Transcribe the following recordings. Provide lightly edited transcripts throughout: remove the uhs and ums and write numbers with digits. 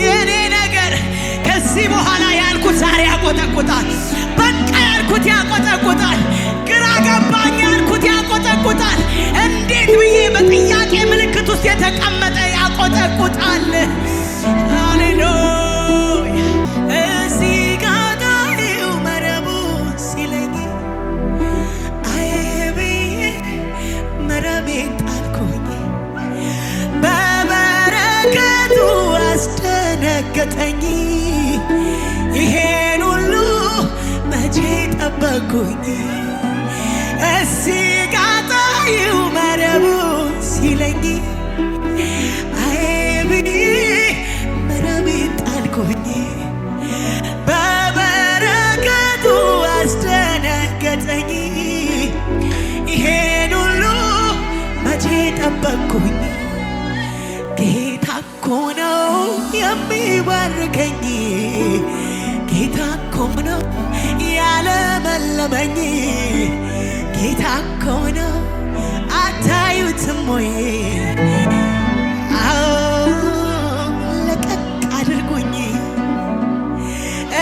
የኔ ነገር ከዚህ በኋላ ያልኩት ዛሬ ያቆጠቁጣል። በቃ ያልኩት ያቆጠቁጣል። ግራ ገባኝ ያልኩት ያቆጠቁጣል። እንዴት ብዬ በጥያቄ ምልክት ውስጥ የተቀመጠ ያቆጠቁጣል። ሃሌሉያ እዚህ ጋር ጣዩ መረቡ ሲለኝ አይ ብዬ መረቤን ጣልኩኝ። በበረከቱ አስደነገጠኝ። ይሄን ሁሉ መቼ ጠበቅኩኝ? እዚህ ጋር ጣዩ መረቡ ሲለኝ አይ ብዬ መረቤን ጣልኩኝ። በበረከቱ አስደነገጠኝ። ይሄን ሁሉ መቼ ጠበቅኩኝ? ጌታ እኮ ነው የሚባርከኝ። ጌታ እኮ ነው ያለመለመኝ። ጌታ እኮ ነው አታዩትም ወይ? ለቀቅ አድርጉኝ።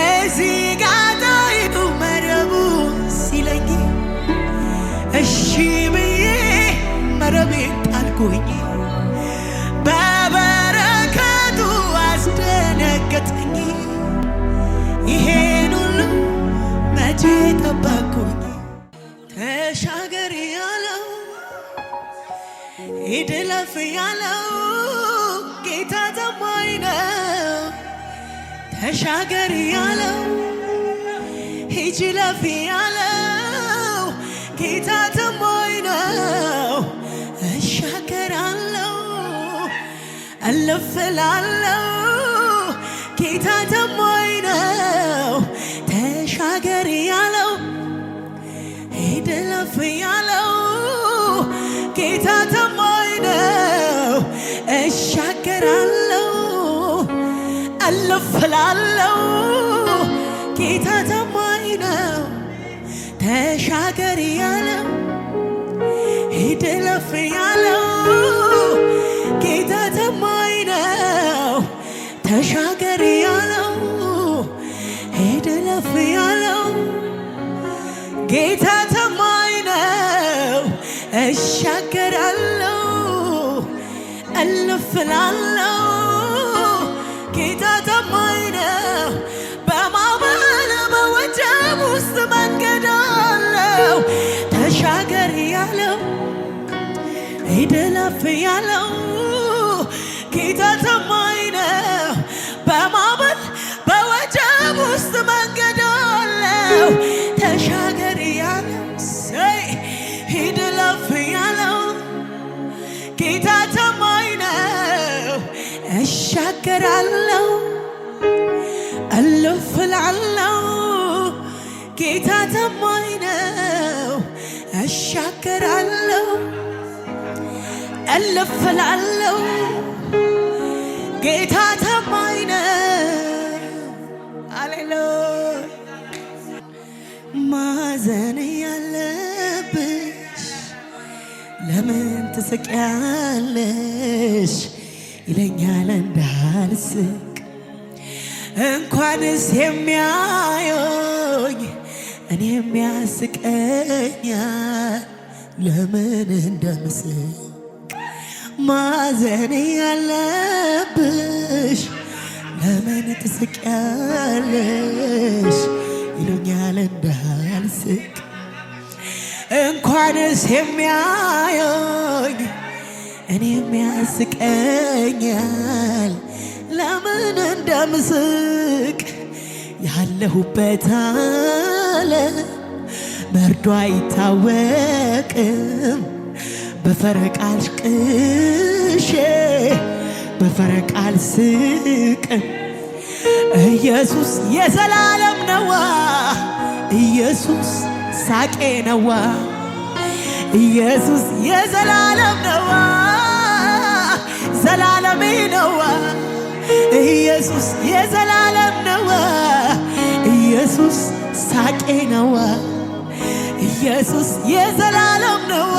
እዚህ ጋር ጣዩ መረቡ ሲለኝ እሺ ብዬ መረቤን ጣልኩኝ። በበረከቱ አስደነገጠኝ። ይሄን ሁሉ መቼ ጠበቅኩኝ? ተሻገር ያለው ሂድ ለፍ ያለው ጌታ ታማኝ ነው። ተሻገር ያለው ሂድ ለፍ ያለው ጌታ ታማኝ ነው። እሻገራለሁ እልፍ እላለሁ ጌታ ታማኝ ነው። ተሻገር ያለው ሂድ እለፍ ያለው ጌታ ታማኝ ነው። እሻገራለሁ እልፍ እላለሁ ጌታ ታማኝ ነው። ተሻገር ያለው ሂድ እለፍ ያለው ጌታ ታማኝ ነው። ተሻገር ያለው ሂድ እለፍ ያለው ጌታ ታማኝ ነው። እሻገራለሁ እልፍ እላለሁ ጌታ ታማኝ ነው። በማዕበል በወጀብ ውስጥ መንገድ አለው። ተሻገር ያለው ሂድ እለፍ ያለው ጌታ ታማኝ ነው። በማዕበል በወጀብ ውስጥ መንገድ አለው። ተሻገር ያለው ሂድ እለፍ ያለው ጌታ ታማኝ ነው። እሻገራለሁ እልፍ እላለሁ ጌታ ታማኝ ነው። እሻገራለሁ እልፍ እላለሁ ጌታ ታማኝ ነው። ሃሌሉያ ማዘን ያለብሽ ለምን ትስቂያለሽ ይለኛል እንዳልስቅ። እንኳንስ የሚያዩኝ እኔም ያስቀኛል ለምን እንደምስቅ። ማዘን ያለብሽ ለምን ትስቂያለሽ ይሉኛል እንዳልስቅ። እንኳንስ የሚያዩኝ እኔም ያስቀኛል ለምን እንደምስቅ። ያለሁበት ዓለም መርዶ አይታወቅም። በፈረቃል ቅሼ በፈረቃል ስቅም ኢየሱስ የዘላለም ነዋ። ኢየሱስ ሳቄ ነዋ። ኢየሱስ የዘላለም ነዋ። ዘላለሜ ነዋ። ኢየሱስ የዘላለም ነዋ። ኢየሱስ ሳቄ ነዋ። ኢየሱስ የዘላለም ነዋ።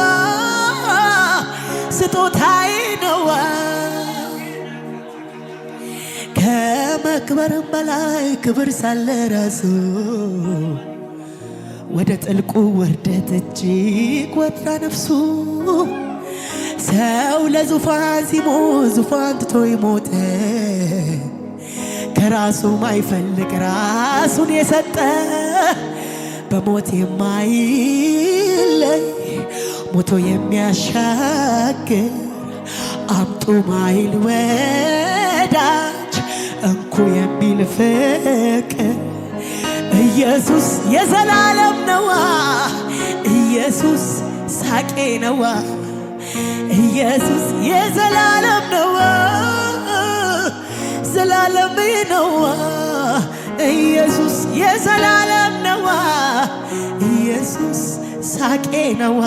ስጦታዬ ነዋ። ከመክበርም በላይ ክብር ሳለ ራሱ ወደ ጥልቁ ውርደት እጅግ ወርዳ ነፍሱ ሰው ለዙፋን ሲሞት ዙፋን ትቶ ይሞተ ከራሱ ማይፈልግ ራሱን የሰጠ በሞት የማይለይ ሞቶ የሚያሻግር አምጡ ማይል ወዳጅ እንኩ የሚል ፍቅር ኢየሱስ የዘላለም ነዋ ኢየሱስ ሳቄ ነዋ ኢየሱስ የዘላለም ነዋ ዘላለም ነዋ ኢየሱስ የዘላለም ነዋ ኢየሱስ ሳቄ ነዋ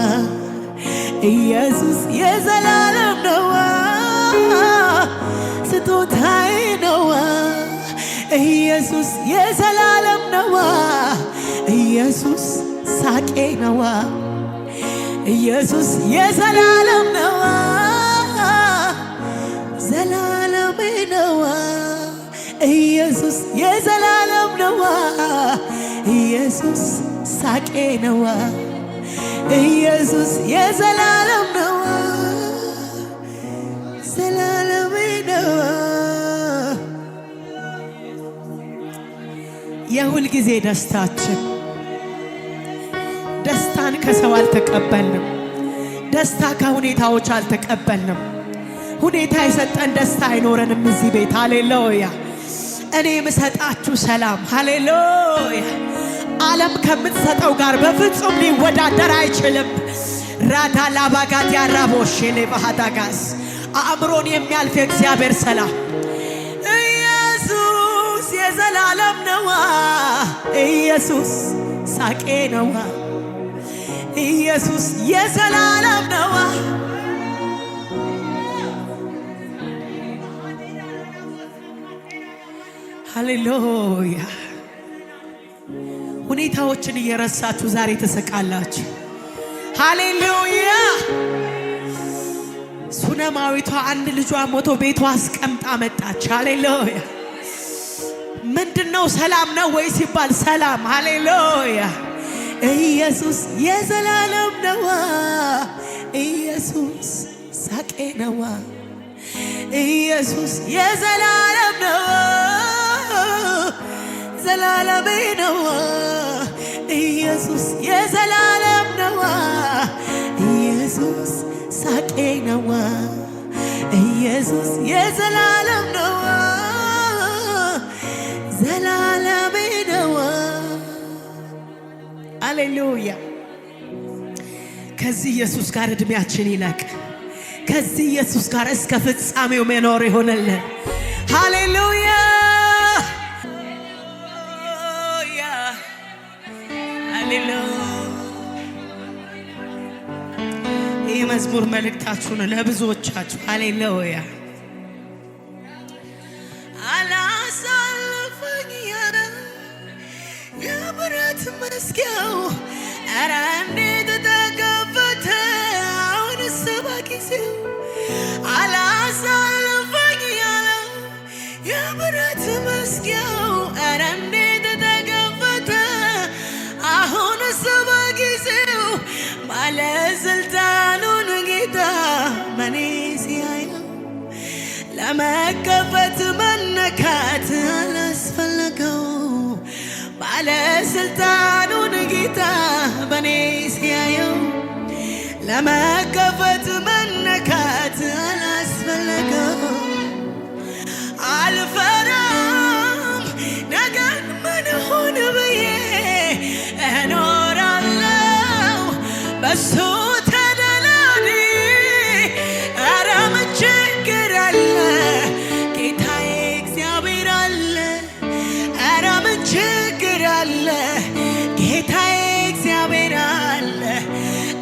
ኢየሱስ የዘላለም ነዋ ስጦታዬ ነዋ ኢየሱስ የዘላለም ነዋ ኢየሱስ ሳቄ ነዋ ኢየሱስ የዘላለም ነዋ ዘላለም ነዋ ኢየሱስ የዘላለም ነዋ ኢየሱስ ሳቄ ነዋ ኢየሱስ የዘላለም ነዋ ዘላለም ነዋ የሁል ጊዜ ደስታችን ደስታን ከሰው አልተቀበልንም። ደስታ ከሁኔታዎች አልተቀበልንም። ሁኔታ የሰጠን ደስታ አይኖረንም እዚህ ቤት። ሃሌሉያ። እኔ የምሰጣችሁ ሰላም ሃሌሉያ ዓለም ከምትሰጠው ጋር በፍጹም ሊወዳደር አይችልም። ራዳ ላባጋት ያራቦሽ ለባሃዳጋስ አእምሮን የሚያልፍ የእግዚአብሔር ሰላም ኢየሱስ የዘላለም ነዋ ኢየሱስ ሳቄ ነዋ ኢየሱስ የዘላለም ነዋ ሃሌሉያ። ሁኔታዎችን እየረሳችሁ ዛሬ ተሰቃላችሁ። ሃሌሉያ። ሱነማዊቷ አንድ ልጇ ሞቶ ቤቷ አስቀምጣ መጣች። ሃሌሉያ። ምንድነው ሰላም ነው ወይ ሲባል ሰላም። ሃሌሉያ። ኢየሱስ የዘላለም ነዋ ኢየሱስ ሳቄ ነዋ ኢየሱስ የዘላለም ነዋ ዘላለም ነዋ ኢየሱስ የዘላለም ነዋ ኢየሱስ ሳቄ ነዋ ኢየሱስ የዘላለም ነዋ ዘላለም ነዋ ሃሌሉያ። ከዚህ ኢየሱስ ጋር እድሜያችን ይለቅ። ከዚህ ኢየሱስ ጋር እስከ ፍጻሜው መኖር ይሆነልን። ሃሌሉያ። ይህ መዝሙር መልእክታችሁ ነው ለብዙዎቻችሁ። ሃሌሉያ። አላሳልፈኝ ያለ የብረት መዝጊያው ኧረ እንዴት ተከፈተ አሁንስ በጊዜው። አላሳልፈኝ ያለ የብረት መዝጊያው ኧረ እንዴት ተከፈተ አሁንስ በጊዜው። ባለስልጣኑን ጌታ በኔ ሲያየው ለመከፈት መነካት አላስፈለገው። ባለስልጣኑን ጌታ በኔ ሲያየው ለመከፈት መነካት አላስፈለገው። አልፈራም ነገን ምን ሆነ ብዬ እኖራለሁ በሱ ተደላድዬ። ኧረ ምን ችግር አለ ጌታዬ እግዚአብሔር አለ። ኧረ ምን ችግር አለ ጌታዬ እግዚአብሔር አለ።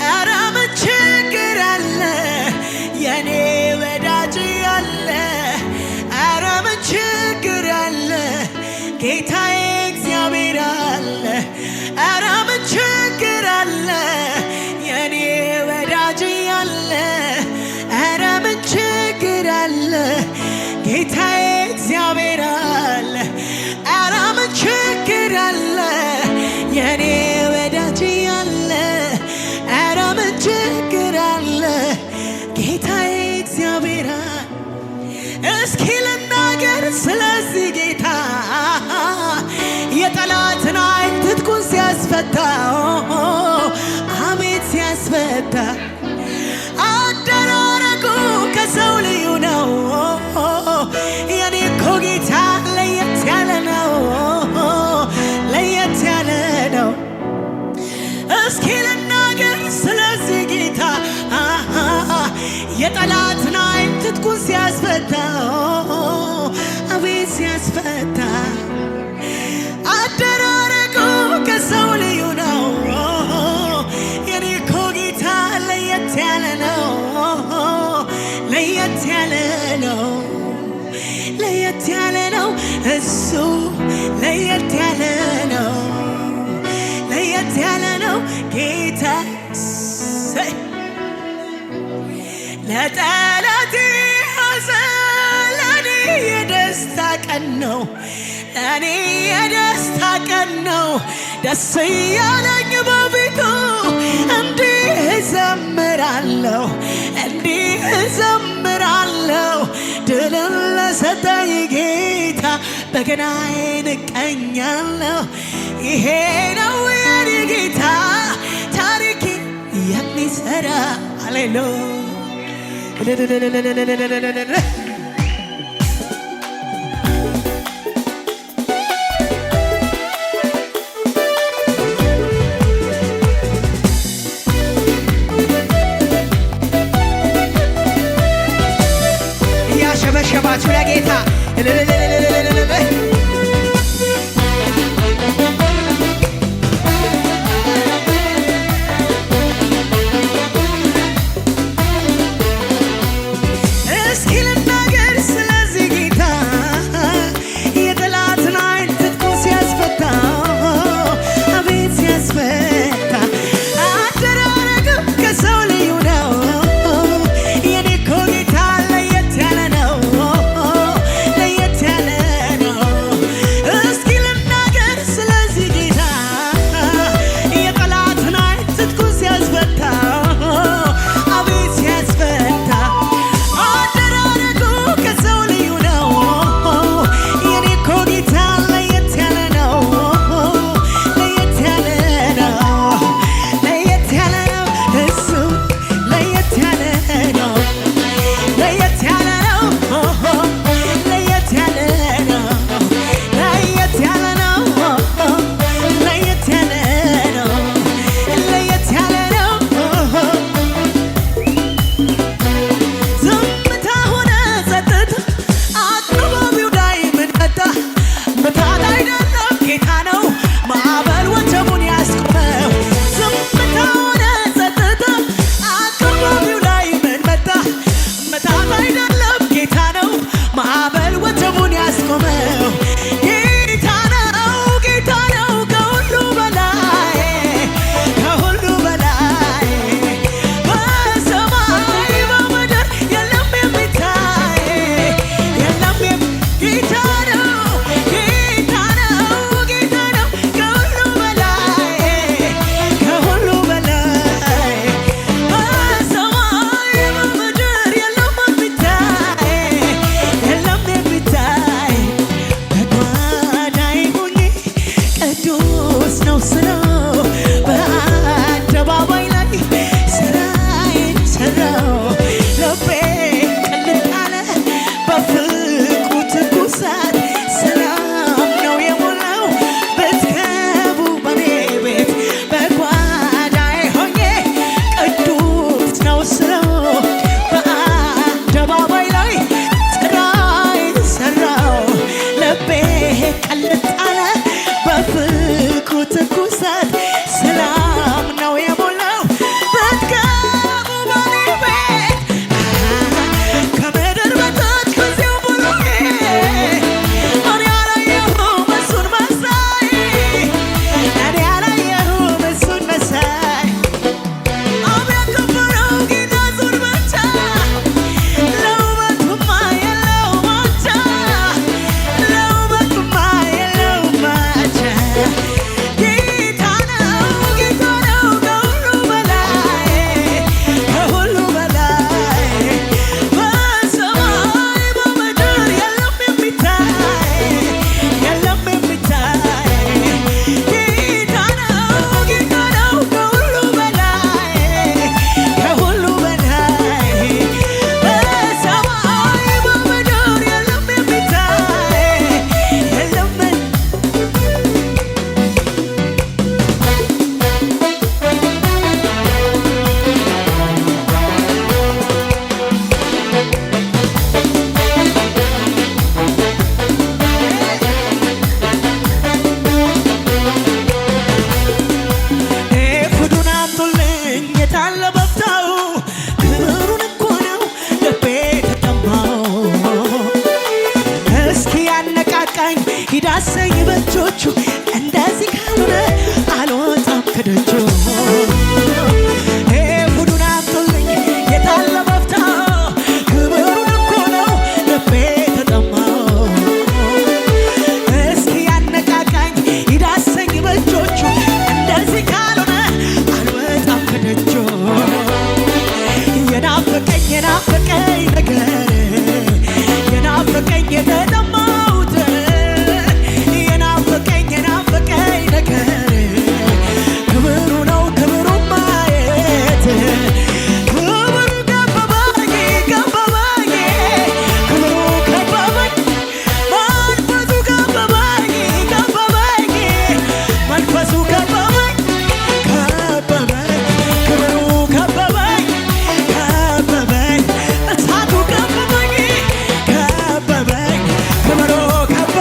ኧረ ምን ችግር አለ የኔ ወዳጅ አለ። ኧረ ምን ችግር አለ ጌታዬ እግዚአብሔር አለ። ኧረ ምን ችግር አለ የኔ ወዳጅ አለ። ኧረ ምን ችግር አለ ጌታዬ እግዚአብሔር ሲያስፈታ አደራረጉ ከሰው ልዩ ነው። የኔ እኮ ጌታ ለየት ያለ ነው፣ ለየት ያለ ነው። እስኪ ልናገር ስለዚህ ጌታ የጠላትን ዓይን ትጥቁን ሲያስፈታ አቤት ሲያስፈታ አደራረጉ ከሰው ልዩ ነው። የኔ እኮ ጌታ ለየት ያለ ነው፣ ለየት ያለ ነው፣ ለየት ያለ ነው። እሱ ለየት ያለ ነው፣ ለየት ያለ ነው ጌታ። ለጠላቴ ሐዘን ለኔ የደስታ ቀን ነው፣ ለኔ የደስታ ቀን ነው። ደስ እያለኝ በፊቱ እንዲህ እዘምራለሁ፣ እንዲህ እዘምራለሁ። ድልን ለሰጠኝ ጌታ በገናዬን እቀኛለሁ። ይሄ ነው የኔ ጌታ ታሪኬ የሚሰራ ሃሌሉያ። እያሸበሸባችሁ ለጌታ እስኪ ልናገር ያነቃቃኝ ይዳሰኝ በእጆቹ እንደዚህ ካልሆነ አልወጣም ከደጁ ኤፉዱን አምጡልኝ የታለ መፍታው ክብሩን እኮ ነው ልቤ ተጠማው እስኪ ያነቃቃኝ ይዳሰኝ በእጆቹ እንደዚህ ካልሆነ አልወጣም ከደጁ የናፈቀኝ ነገር የናፈቀኝ የተጠማሁት የናፈቀኝ ነገር ክብሩ ነው ክብሩ ማየት ክብሩ ከበበኝ ክብሩ ከበበኝ መንፈሱ ከበበኝ መንፈሱ ከበበኝ ክብሩ ከበበኝ እሳቱ ከበበኝ ክብሩ ከበበኝ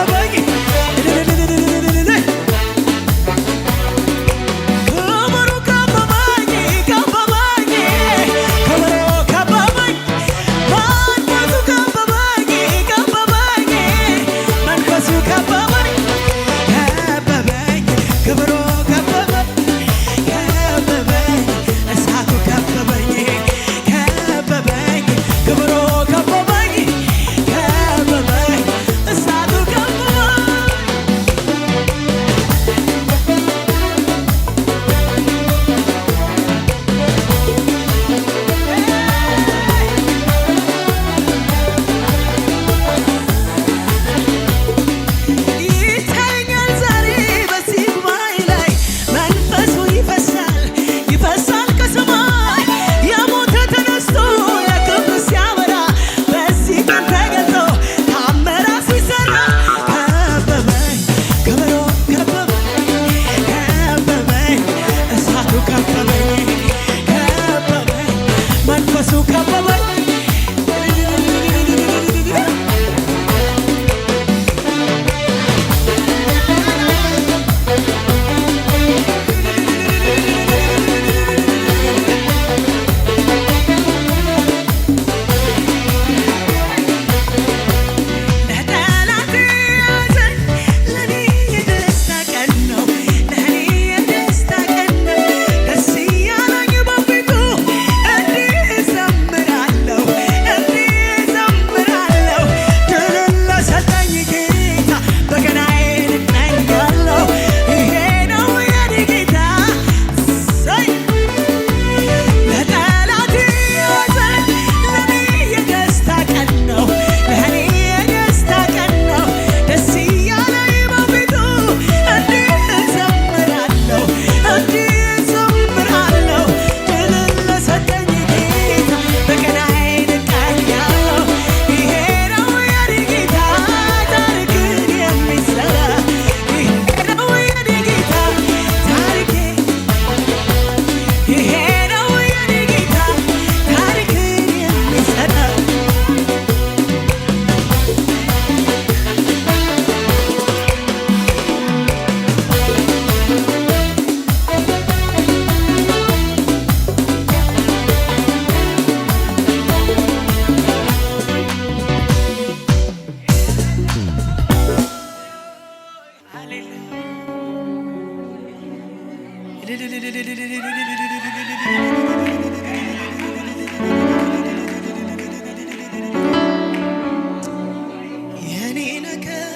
የኔ ነገር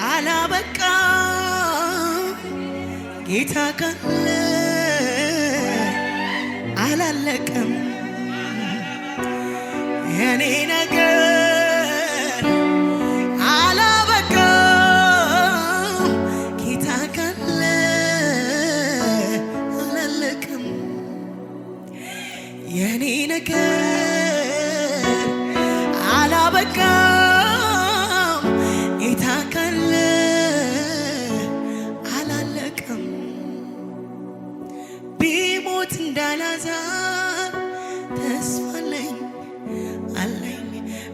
አላበቃ ጌታ ካለ አላለቀም የኔ ነገር አላበቃ ጌታ ካለ አላለቀም የኔ ነገር አላበቃ ጌታ ካለ አላለቀም ቢሞት እንዳላዛር ተስፋ አለኝ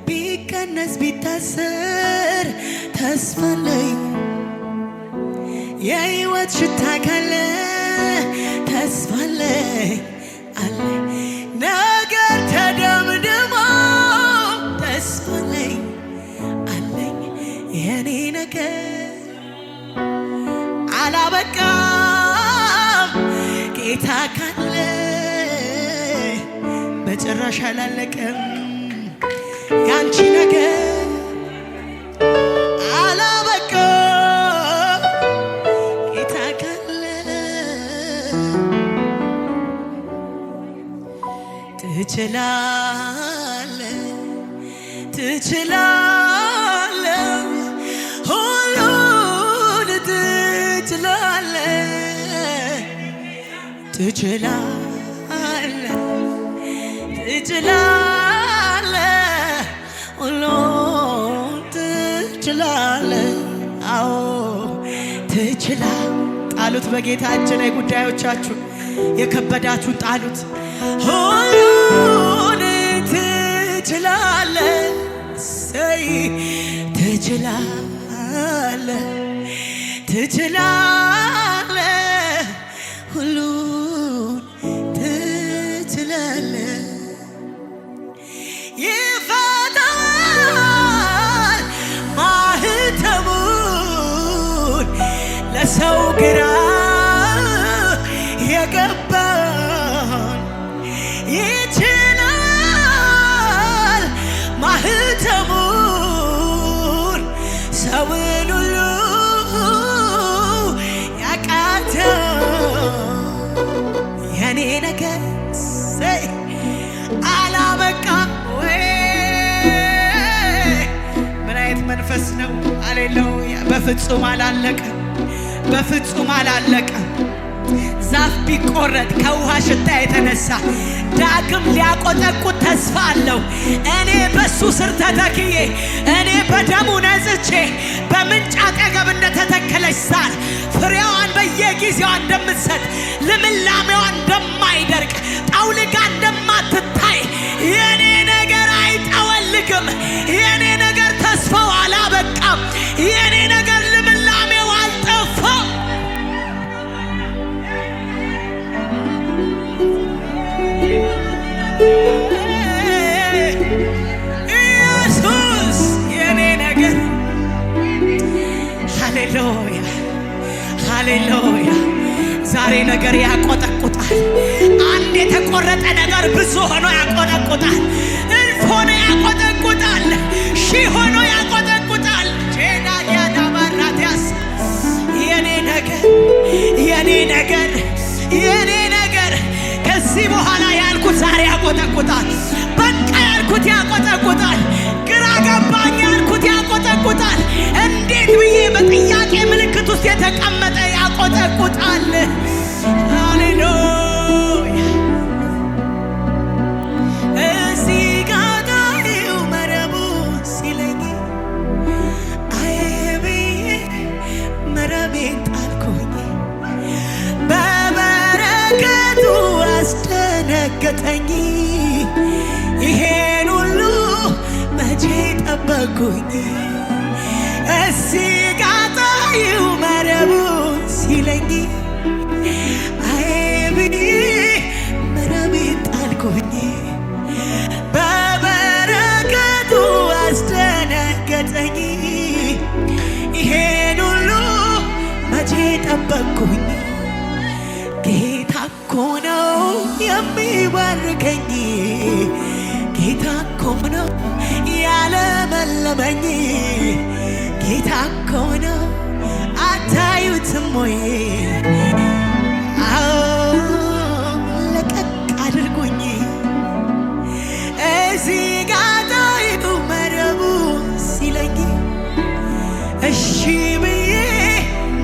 ቢቀነስ ቢታሰር ተስፋ አለኝ የሕይወት ሽታ ካለ ተስፋ አለኝ ነገር ተደምድሞ ተስፋ አለኝ የኔ ነገር አላበቃም። ጌታ ካለ በጭራሽ አላለቀም። ያንቺ ነገር አላበቃም። ጌታ ካለ ትችላለህ፣ ትችላለህ፣ ሁሉን ትችላለህ፣ ትችላለህ፣ ትችላለህ፣ ሁሉን ትችላለህ። አዎ ትችላለህ። ጣሉት በጌታ እጅ ላይ ጉዳዮቻችሁ የከበዳችሁን ጣሉት። ሁሉን ትችላለህ፣ ሰይ ትችላለህ፣ ትችላለህ፣ ሁሉን ትችላለህ። ይፈታል ማህተሙን ለሰው ግራ የገባን ይችላል ማህተሙን ሰውን ሁሉ ያቃተው የኔ ነገር አላበቃ ወይ? ምን አይነት መንፈስ ነው? ሃሌሉያ! በፍጹም አላለቀ፣ በፍጹም አላለቀ። ዛፍ ቢቆረጥ ከውሃ ሽታ የተነሳ ዳግም ሊያቆጠቁጥ ተስፋ አለው። እኔ በሱ ስር ተተክዬ እኔ በደሙ ነጽቼ በምንጭ አጠገብ እንደተተከለች ሳር ፍሬዋን በየጊዜዋ እንደምትሰጥ ልምላሜዋ እንደማይደርቅ ጠውልጋ እንደማትታይ የኔ ነገር አይጠወልግም። የኔ ነገር ተስፋው አላበቃም። የኔ ነገር ልምላሜው አልጠፋም። ኢየሱስ የኔ ነገር ሃሌሉያ፣ ሃሌሉያ። ዛሬ ነገር ያቆጠቁጣል። አንድ የተቆረጠ ነገር ብዙ ሆኖ ያቆጠቁጣል። እልፍ ሆኖ ያቆጠቁጣል። ሺህ ሆኖ ያቆጠቁጣል። ጄዳያዳባራቲያስ የኔ ነገር፣ የኔ ነገር፣ የኔ ነገር ከዚህ በኋላ ያልኩት ዛሬ ያቆጠቁጣል። በቃ ያልኩት ያቆጠቁጣል። ግራ ገባኝ ያልኩት ያቆጠቁጣል። እንዴት ብዬ በጥያቄ ምልክት ውስጥ የተቀመጠ ያቆጠቁጣል። ሃሌሉያ! እዚህ ጋር ጣሪው መረቡ ሲለኝ አይ ብዬ መረቤን ጣልኩኝ። በበረከቱ አስደነገጠኝ። ይሄን ሁሉ መቼ ጠበቅኩኝ? እዚህ ጋር ጣሪው መረቡ ሲለኝ አይ ብዬ መረቤን ጣልኩኝ። በበረከቱ አስደነገጠኝ። ይሄን ሁሉ መቼ ጠበቅኩኝ? ጌታ እኮ ነው የሚባርከኝ። ጌታ እኮ ነው ያለመለመኝ። ጌታ እኮ ነው አታዩትም ወይ? ለቀቅ አድርጉኝ። እዚህ ጋር ጣይቱ መረቡ ሲለኝ እሺ ብዬ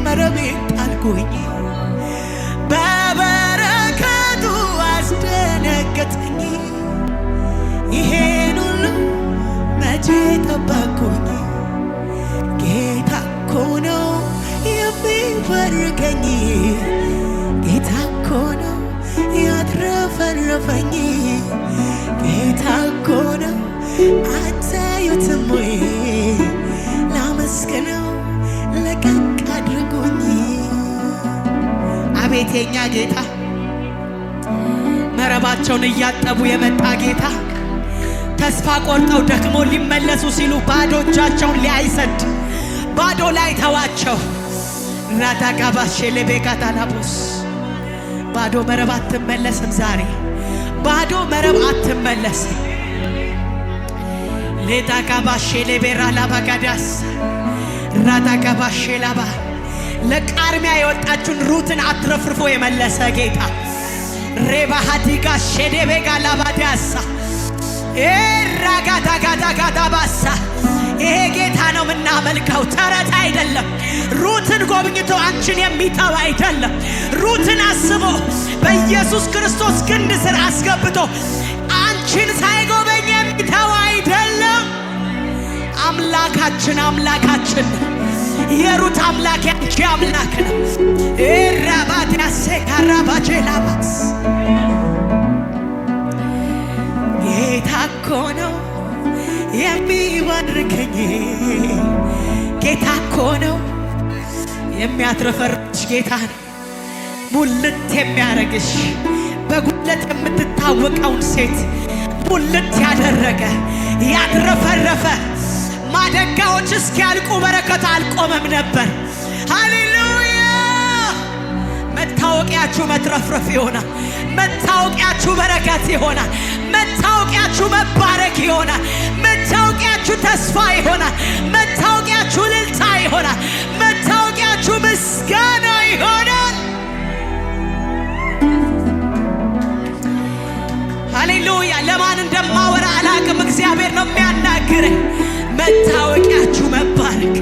መረቤን ጣልኩኝ። በበረከቱ አስደነገጠኝ። ይሄን ሁሉ መቼ ጠበቅኩኝ? ጌታ እኮ ነው የሚባርከኝ። ጌታ እኮ ነው ያትረፈረፈኝ። ጌታ እኮ ነው አታዩትም ወይ? ላመስግነው ለቀቅ አድርጉኝ። አቤት የኛ ጌታ መረባቸውን እያጠቡ የመጣ ጌታ ተስፋ ቆርጠው ደክሞ ሊመለሱ ሲሉ ባዶ እጃቸውን ሊያይሰድ ባዶ ላይ ተዋቸው። ራዳጋባሽ ለቤካታናቦስ ባዶ መረብ አትመለስም። ዛሬ ባዶ መረብ አትመለስም። ሌዳጋባሽ ለቤራ ላባጋዳስ ራዳጋባሽ ላባ ለቃርሚያ የወጣችውን ሩትን አትረፍርፎ የመለሰ ጌታ ሬባሃዲጋ ሼዴቤጋ ላባዳሳ ራጋዳጋዳጋዳባሳ ይሄ ጌታ ነው የምናመልከው፣ ተረት አይደለም። ሩትን ጎብኝቶ አንቺን የሚተው አይደለም። ሩትን አስቦ በኢየሱስ ክርስቶስ ክንድ ስር አስገብቶ አንቺን ሳይጎበኝ የሚተው አይደለም። አምላካችን አምላካችን የሩት አምላክ ያንቺ አምላክ ነው። ራባዳሴ ካራባቼላባስ ጌታ እኮ ነው የሚባርከኝ፣ ጌታ እኮ ነው የሚያትረፈርሽ፣ ጌታ ነው ሙልት የሚያረግሽ። በጉለት የምትታወቀውን ሴት ሙልት ያደረገ ያትረፈረፈ። ማደጋዎች እስኪያልቁ በረከት አልቆመም ነበር። ሃሌሉያ! መታወቂያችሁ መትረፍረፍ ይሆናል። መታወቂያችሁ በረከት ይሆናል። መታወቂያችሁ መባረክ ይሆናል። መታወቂያችሁ ተስፋ ይሆናል። መታወቂያችሁ ልልታ ይሆናል። መታወቂያችሁ ምስጋና ይሆናል። ሃሌሉያ! ለማን እንደማወራ አላቅም። እግዚአብሔር ነው የሚያናግረኝ። መታወቂያችሁ መባረክ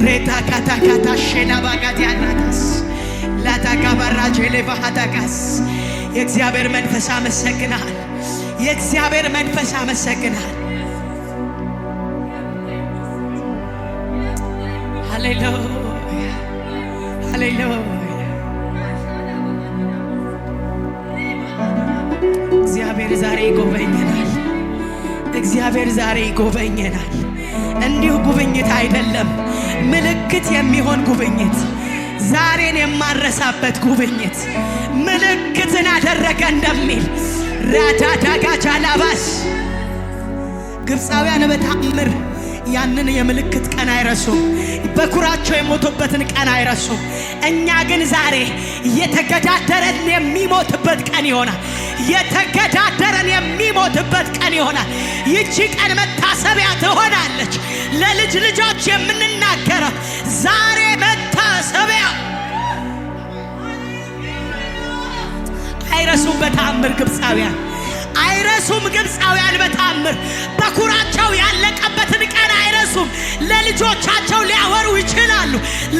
ሬታ ካታካታ ሼና ባጋት ያናታስ ላታጋባራጅ ለባሃዳጋስ የእግዚአብሔር መንፈስ አመሰግናል። የእግዚአብሔር መንፈስ አመሰግናል። ሃሌሉያ ሃሌሉያ። እግዚአብሔር ዛሬ ይጎበኘናል። እግዚአብሔር ዛሬ ይጎበኘናል። እንዲሁ ጉብኝት አይደለም፣ ምልክት የሚሆን ጉብኝት፣ ዛሬን የማረሳበት ጉብኝት። ምልክትን አደረገ እንደሚል ራዳዳጋጃ ላባስ ግብፃውያን በተአምር ያንን የምልክት ቀን አይረሱም። በኩራቸው የሞቱበትን ቀን አይረሱም። እኛ ግን ዛሬ የተገዳደረን የሚሞትበት ቀን ይሆናል። የተገዳደረን የሚሞትበት ቀን ይሆናል። ይቺ ቀን መታሰቢያ ትሆናለች። ለልጅ ልጆች የምንናገረው ዛሬ መታሰቢያ። አይረሱም በተአምር ግብፃውያን አይረሱም። ግብፃውያን በተአምር በኩራቸው ያለቀበትን ቀን አይረሱም። ለልጆቻቸው ሊያወሩ ይችላሉ።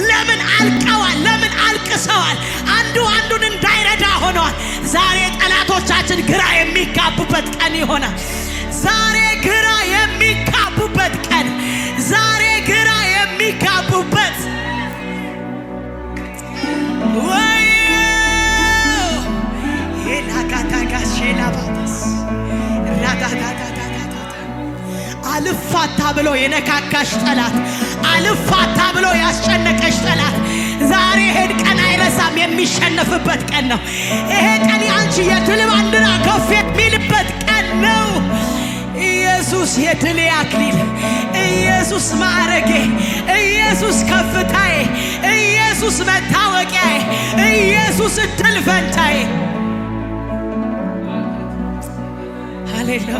ለምን አልቀዋል? ለምን አልቅሰዋል? አንዱ አንዱን እንዳይረዳ ሆነዋል። ዛሬ ጠላቶቻችን ግራ የሚጋቡበት ቀን ይሆናል። ዛሬ ግራ የሚጋቡበት ቀን፣ ዛሬ ግራ የሚጋቡበት አልፋታ ብሎ የነካካሽ ጠላት፣ አልፋታ ብሎ ያስጨነቀሽ ጠላት ዛሬ ይሄን ቀን አይረሳም። የሚሸነፍበት ቀን ነው። ይሄ ቀን አንቺ የድል ባንዲራ ከፍ የሚልበት ቀን ነው። ኢየሱስ የድል አክሊል፣ ኢየሱስ ማዕረጌ፣ ኢየሱስ ከፍታዬ፣ ኢየሱስ መታወቂያዬ፣ ኢየሱስ እድል ፈንታዬ። ሃሌሉያ!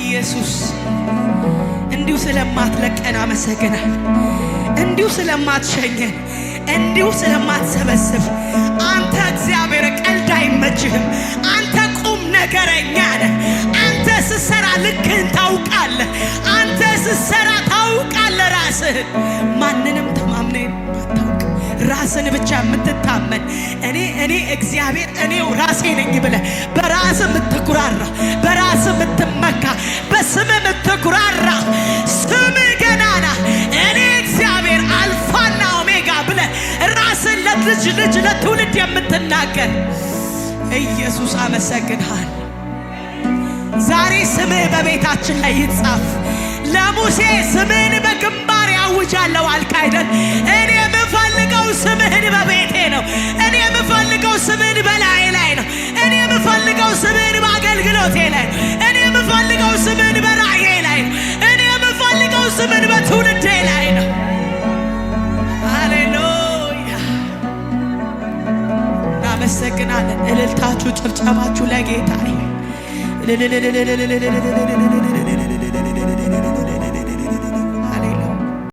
ኢየሱስ እንዲሁ ስለማትለቀን አመሰግናል። እንዲሁ ስለማትሸኘን፣ እንዲሁ ስለማትሰበስብ አንተ እግዚአብሔር ቀልድ አይመችህም። አንተ ቁም ነገረኛ ነህ። አንተ ስትሰራ ልክህን ታውቃለህ። አንተ ስትሰራ ታውቃለህ ራስህን። ማንንም ተማምነህ አታውቅ። ራስን ብቻ የምትታመን እኔ እግዚአብሔር እኔው ራሴ ነኝ ብለህ በራስ የምትኩራራ፣ በራስ የምትመካ፣ በስም የምትኩራራ፣ ስም ገናና እኔ እግዚአብሔር አልፋና ኦሜጋ ብለህ ራስን ለልጅ ልጅ ለትውልድ የምትናገር ኢየሱስ አመሰግንሃል። ዛሬ ስምህ በቤታችን ላይ ይጻፍ። ለሙሴ ስምህን በግንባር ያውጃለሁ አልክ አይደል? እኔ የምፈልገው ስምህን በቤቴ ነው። እኔ የምፈልገው ስምህን በላይ ላይ ነው። እኔ የምፈልገው ስምህን በአገልግሎቴ ላይ ነው። እኔ የምፈልገው ስምን በትውልዴ ላይ ነው። ሃሌሉያ እናመሰግናለን። እልልታችሁ ጭብጨባችሁ ለጌታ